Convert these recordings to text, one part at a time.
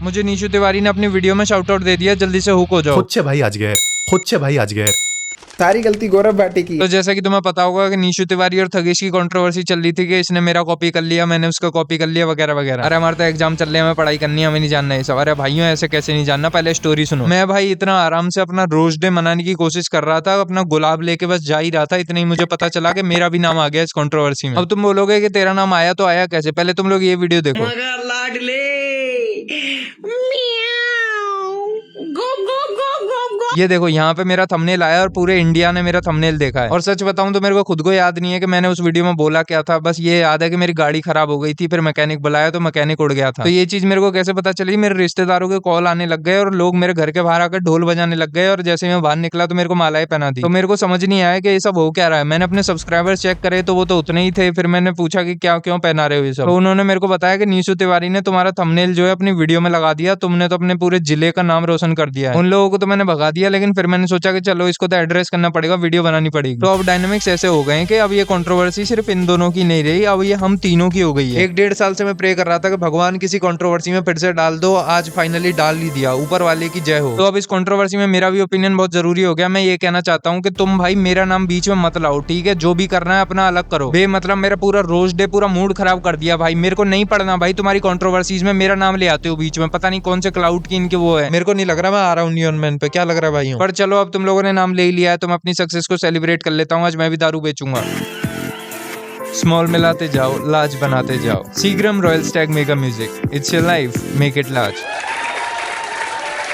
मुझे नीशू तिवारी ने अपनी वीडियो में शाउट आउट दे दिया, जल्दी से हुक हो जाओ। खुद से भाई आज गए, खुद से भाई आज गए। सारी गलती गौरव भाटी की। तो जैसा कि तुम्हें पता होगा कि नीशू तिवारी और थगेश की कंट्रोवर्सी चल रही थी कि इसने मेरा कॉपी कर लिया, मैंने उसका कॉपी कर लिया वगैरह वगैरह। अरे हमारे तो एग्जाम चल रहे हैं, हमें पढ़ाई करनी है, हमें नहीं जानना है सब। अरे भाइयों ऐसे कैसे नहीं जानना, पहले स्टोरी सुनो। मैं भाई इतना आराम से अपना रोज डे मनाने की कोशिश कर रहा था, अपना गुलाब लेके बस जा ही रहा था, इतना ही मुझे पता चला कि मेरा भी नाम आ गया इस कंट्रोवर्सी में। अब तुम बोलोगे कि तेरा नाम आया तो आया कैसे, पहले तुम लोग ये वीडियो देखो। मगर लाडले ये देखो यहाँ पे मेरा थंबनेल आया और पूरे इंडिया ने मेरा थंबनेल देखा है। और सच बताऊं तो मेरे को खुद को याद नहीं है कि मैंने उस वीडियो में बोला क्या था, बस ये याद है कि मेरी गाड़ी खराब हो गई थी, फिर मैकेनिक बुलाया तो मैकेनिक उड़ गया था। तो ये चीज मेरे को कैसे पता चली, मेरे रिश्तेदारों के कॉल आने लग गए और लोग मेरे घर के बाहर आकर ढोल बजाने लग गए, और जैसे मैं बाहर निकला तो मेरे को मालाएं पहना दी। तो मेरे को समझ नहीं आया कि ये सब हो क्या रहा है। मैंने अपने सब्सक्राइबर्स चेक करे तो वो तो उतने ही थे, फिर मैंने पूछा कि क्या क्यों पहना रहे हो ये सब, तो उन्होंने मेरे को बताया कि नीशू तिवारी ने तुम्हारा थंबनेल जो है अपनी वीडियो में लगा दिया, तुमने तो अपने पूरे जिले का नाम रोशन कर दिया है। उन लोगों को तो मैंने भगा दिया, लेकिन फिर मैंने सोचा कि चलो इसको तो एड्रेस करना पड़ेगा, वीडियो बनानी पड़ेगी। तो अब डायनामिक्स ऐसे हो गए हैं कि अब ये कंट्रोवर्सी सिर्फ इन दोनों की नहीं रही, अब ये हम तीनों की हो गई है। 1-1.5 साल से मैं प्रे कर रहा था कि भगवान किसी कंट्रोवर्सी में फिर से डाल दो, आज फाइनली डाल ही दिया, ऊपर वाले की जय हो। तो अब इस कंट्रोवर्सी में मेरा भी ओपिनियन बहुत जरूरी हो गया। मैं ये कहना चाहता हूँ कि तुम भाई मेरा नाम बीच में मत लाओ, ठीक है? जो भी करना है अपना अलग करो। मतलब मेरा पूरा रोज डे पूरा मूड खराब कर दिया भाई, मेरे को नहीं पढ़ना भाई तुम्हारी कंट्रोवर्सीज में, मेरा नाम ले आते हो बीच में, पता नहीं कौन से क्लाउड की इनके वो है, मेरे को नहीं लग रहा मैं आ रहा हूँ यूनियन मैन पे, क्या लग रहा है भाई? पर चलो अब तुम लोगों ने नाम ले ही लिया है तो मैं अपनी सक्सेस को सेलिब्रेट कर लेता हूँ। आज मैं भी दारू बेचूंगा। स्मॉल मिलाते जाओ, लार्ज बनाते जाओ। Seagram Royal Stag mega music, it's your life, make it large.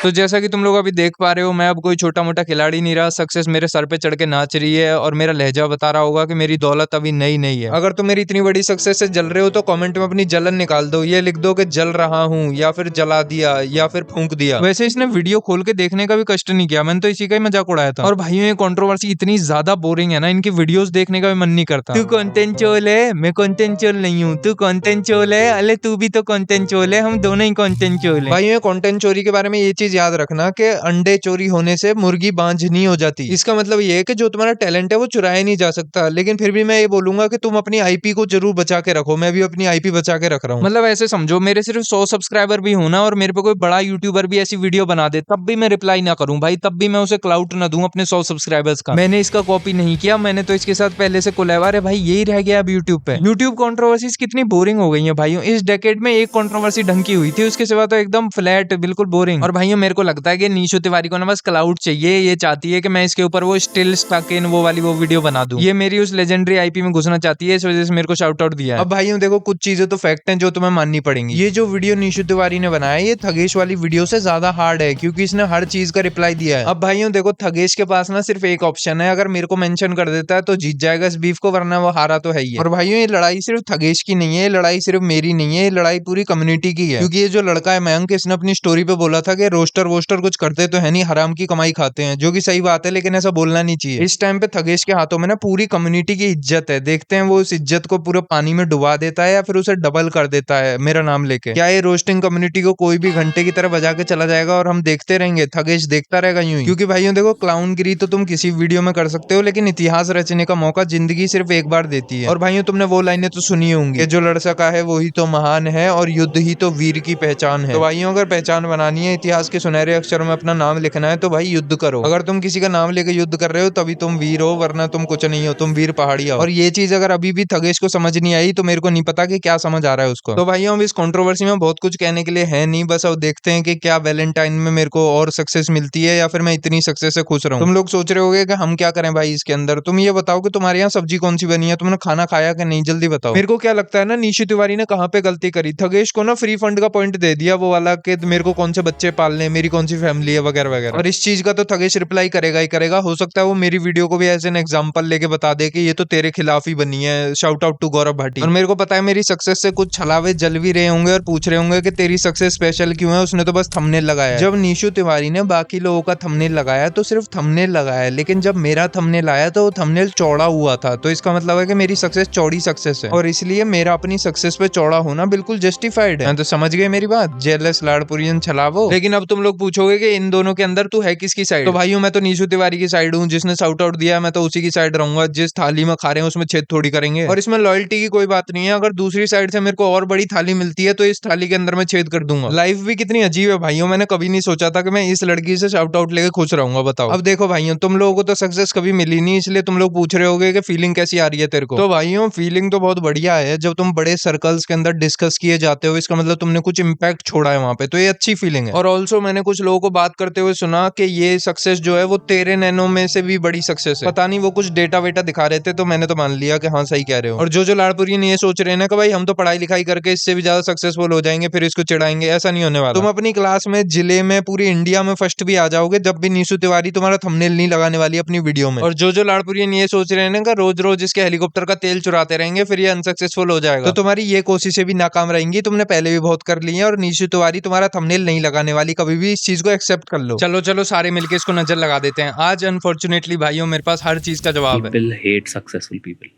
तो जैसा कि तुम लोग अभी देख पा रहे हो, मैं अब कोई छोटा मोटा खिलाड़ी नहीं रहा, सक्सेस मेरे सर पे चढ़ के नाच रही है और मेरा लहजा बता रहा होगा कि मेरी दौलत अभी नई नहीं है। अगर तुम मेरी इतनी बड़ी सक्सेस से जल रहे हो तो कमेंट में अपनी जलन निकाल दो, ये लिख दो कि जल रहा हूँ, या फिर जला दिया, या फिर फूंक दिया। वैसे इसने वीडियो खोल के देखने का भी कष्ट नहीं किया, मैंने तो इसी का ही मजाक उड़ाया था। और भाइयों ये कंट्रोवर्सी इतनी ज्यादा बोरिंग है ना, इनकी वीडियोस देखने का भी मन नहीं करता। तू कंटेंट चोल है, मैं कंटेंट चोल नहीं हूँ, तू कंटेंट चोल है, अले तू भी तो कंटेंट चोल है, हम दोनों ही कंटेंट चोल है। भाइयों कंटेंट चोरी के बारे में ये चीज याद रखना कि अंडे चोरी होने से मुर्गी बांझ नहीं हो जाती। इसका मतलब ये है कि जो तुम्हारा टैलेंट है वो चुराया नहीं जा सकता, लेकिन फिर भी मैं ये बोलूंगा कि तुम अपनी आईपी को जरूर बचा के रखो। मैं भी अपनी आईपी बचा के रख रहा हूँ। मतलब ऐसे समझो मेरे सिर्फ 100 सब्सक्राइबर भी हो ना, और मेरे पे कोई बड़ा यूट्यूबर भी ऐसी वीडियो बना दे, तब भी मैं रिप्लाई ना करूं भाई, तब भी मैं उसे क्लाउट ना दूं अपने 100 सब्सक्राइबर्स का। मैंने इसका कॉपी नहीं किया, मैंने तो इसके साथ पहले से कोलैब। अरे भाई यही रह गया अब यूट्यूब पे। यूट्यूब कंट्रोवर्सीज कितनी बोरिंग हो गई है भाइयों। इस डेकेड में एक कंट्रोवर्सी ढंग की हुई थी, उसके सिवा तो एकदम फ्लैट, बिल्कुल बोरिंग। और भाइयों मेरे को लगता है कि नीशू तिवारी को ना बस क्लाउड चाहिए, ये चाहती है कि मैं इसके ऊपर वो स्टिल स्टक इन वो वाली वो वीडियो बना दूं। ये मेरी उस लेजेंडरी आईपी में घुसना चाहती है, इस वजह से मेरे को शाउट आउट दिया है। अब भाइयों देखो कुछ चीजें तो फैक्ट हैं जो तुम्हें माननी पड़ेंगी। ये जो वीडियो नीशू तिवारी ने बनाया ये थगेश वाली वीडियो से ज्यादा हार्ड है, क्योंकि इसने हर चीज का रिप्लाई दिया है। अब भाइयों देखो थगेश के पास ना सिर्फ एक ऑप्शन है, अगर मेरे को मेंशन कर देता है तो जीत जाएगा इस बीफ को, वरना वो हारा तो है ही है। और भाइयों ये लड़ाई सिर्फ थगेश की नहीं है, ये लड़ाई सिर्फ मेरी नहीं है, ये लड़ाई पूरी कम्युनिटी की है। क्योंकि ये जो लड़का है मयंक, इसने अपनी स्टोरी पे बोला था कि रोस्टर वोस्टर कुछ करते तो है नहीं, हराम की कमाई खाते हैं, जो कि सही बात है, लेकिन ऐसा बोलना नहीं चाहिए। इस टाइम पे थगेश के हाथों में ना पूरी कम्युनिटी की इज्जत है, देखते हैं वो उस इज्जत को पूरा पानी में डुबा देता है या फिर उसे डबल कर देता है मेरा नाम लेके। क्या ये रोस्टिंग कम्युनिटी को कोई भी घंटे की तरह बजा के चला जाएगा और हम देखते रहेंगे? थगेश देखता रहेगा यूं ही। क्योंकि भाइयों देखो क्लाउनगिरी तो तुम किसी वीडियो में कर सकते हो, लेकिन इतिहास रचने का मौका जिंदगी सिर्फ एक बार देती है। और भाइयों तुमने वो लाइनें तो सुनी होंगी, जो लड़ सका है वही तो महान है और युद्ध ही तो वीर की पहचान है। तो भाइयों अगर पहचान बनानी है, इतिहास के सुनहरे अक्षरों में अपना नाम लिखना है, तो भाई युद्ध करो। अगर तुम किसी का नाम लेके युद्ध कर रहे हो तभी तुम वीर हो, वरना तुम कुछ नहीं हो, तुम वीर पहाड़िया हो। और ये चीज अगर अभी भी थगेश को समझ नहीं आई तो मेरे को नहीं पता कि क्या समझ आ रहा है उसको। तो भाइयों अब इस कंट्रोवर्सी में बहुत कुछ कहने के लिए है नहीं, बस अब देखते हैं कि क्या वैलेंटाइन में मेरे को और सक्सेस मिलती है या फिर मैं इतनी सक्सेस से खुश रहूं। तुम लोग सोच रहे होगे कि हम क्या करें भाई इसके अंदर। तुम ये बताओ कि तुम्हारे यहाँ सब्जी कौन सी बनी है, तुमने खाना खाया कि नहीं, जल्दी बताओ। मेरे को क्या लगता है ना, नीशू तिवारी ने कहाँ पे गलती करी, थगेश को ना फ्री फंड का पॉइंट दे दिया वो वाला कि मेरे को कौन से बच्चे पालने, मेरी कौन सी फैमिली है वगैरह वगैरह। और इस चीज का तो थगेश रिप्लाई करेगा ही करेगा। हो सकता है वो मेरी वीडियो को भी एज एन एग्जांपल लेके बता दे कि ये तो तेरे खिलाफ ही बनी है, शाउट आउट टू गौरव भाटी। और मेरे को पता है मेरी सक्सेस से कुछ छलावे जल भी रहे होंगे और पूछ रहे होंगे कि तेरी सक्सेस स्पेशल क्यों है, उसने तो बस थंबनेल लगाया है। जब नीशू तिवारी ने बाकी लोगों का थंबनेल लगाया तो सिर्फ थंबनेल लगाया, लेकिन जब मेरा थंबनेल आया तो वो थंबनेल चौड़ा हुआ था, तो इसका मतलब है कि मेरी सक्सेस चौड़ी सक्सेस है, और इसलिए मेरा अपनी सक्सेस पे चौड़ा होना बिल्कुल जस्टिफाइड है। तो समझ गए मेरी बात, जेलस लाड़पुरियन छलावो। लेकिन अब तुम तुम लोग पूछोगे कि इन दोनों के अंदर तू है किसकी साइड, तो भाइयों मैं तो नीशू तिवारी की साइड हूँ। जिसने शाउट आउट दिया मैं तो उसी की साइड रहूंगा। जिस थाली में खा रहे हैं उसमें छेद थोड़ी करेंगे, और इसमें लॉयल्टी की कोई बात नहीं है। अगर दूसरी साइड से मेरे को और बड़ी थाली मिलती है तो इस थाली के अंदर मैं छेद कर दूंगा। लाइफ भी कितनी अजीब है भाइयों, मैंने कभी नहीं सोचा था कि मैं इस लड़की से शाउट आउट लेके खुश रहूंगा। बताओ। अब देखो भाइयों, तुम लोगों को तो सक्सेस कभी मिली नहीं, इसलिए तुम लोग पूछ रहे होगे कि फीलिंग कैसी आ रही है तेरे को। तो भाइयों फीलिंग तो बहुत बढ़िया है। जब तुम बड़े सर्कल्स के अंदर डिस्कस किए जाते हो, इसका मतलब तुमने कुछ इंपैक्ट छोड़ा है वहां पे, तो ये अच्छी फीलिंग है। और ऑल्सो मैंने कुछ लोगों को बात करते हुए सुना कि ये सक्सेस जो है वो तेरे नैनो में से भी बड़ी सक्सेस है। पता नहीं वो कुछ डेटा वेटा दिखा रहे थे, तो मैंने तो मान लिया कि हाँ सही कह रहे हो। और जो लाड़पुरियन ये सोच रहे हैं ना कि भाई हम तो पढ़ाई लिखाई करके इससे भी ज्यादा सक्सेसफुल हो जाएंगे फिर इसको चिढ़ाएंगे, ऐसा नहीं होने वाला। तुम अपनी क्लास में, जिले में, पूरी इंडिया में फर्स्ट भी आ जाओगे जब भी नीशू तिवारी तुम्हारा थंबनेल नहीं लगाने वाली अपनी वीडियो में। और जो लाड़पुरियन ये सोच रहे हैं ना रोज रोज इसके हेलीकॉप्टर का तेल चुराते रहेंगे फिर ये अनसक्सेसफुल हो जाएगा, तो तुम्हारी ये कोशिशें भी नाकाम रहेंगी। तुमने पहले भी बहुत कर ली है, और नीशू तिवारी तुम्हारा थंबनेल नहीं लगाने वाली कभी भी, इस चीज को एक्सेप्ट कर लो। चलो चलो सारे मिलके इसको नजर लगा देते हैं। आज अनफॉर्चुनेटली भाइयों मेरे पास हर चीज का जवाब है। People hate successful people.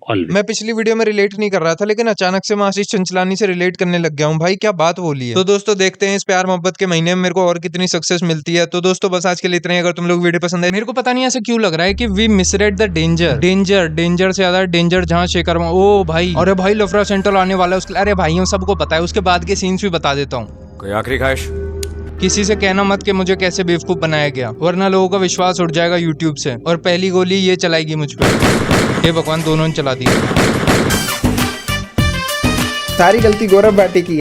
Always. मैं पिछली वीडियो में रिलेट नहीं कर रहा था, लेकिन अचानक से मैं आशीष चंचलानी से रिलेट करने लग गया हूँ। भाई क्या बात बोली है। तो दोस्तों देखते हैं इस प्यार मोहब्बत के महीने में मेरे को और कितनी सक्सेस मिलती है। तो दोस्तों बस आज के लिए इतना ही। अगर तुम लोग वीडियो पसंद है, मेरे को पता नहीं ऐसा क्यों लग रहा है कि we misread the danger. Danger से ज्यादा डेंजर जहाँ शेखर। ओ भाई, अरे भाई लफड़ा सेंटर आने वाला है उसके। अरे भाइयों सबको पता है, उसके बाद के सीन्स भी बता देता हूँ। कोई आखिरी ख्वाहिश? किसी से कहना मत कि मुझे कैसे बेवकूफ बनाया गया, वरना लोगों का विश्वास उठ जाएगा यूट्यूब से, और पहली गोली ये चलाएगी मुझ पे। हे भगवान, दोनों ने चला दी। सारी गलती गौरव भाटी की है।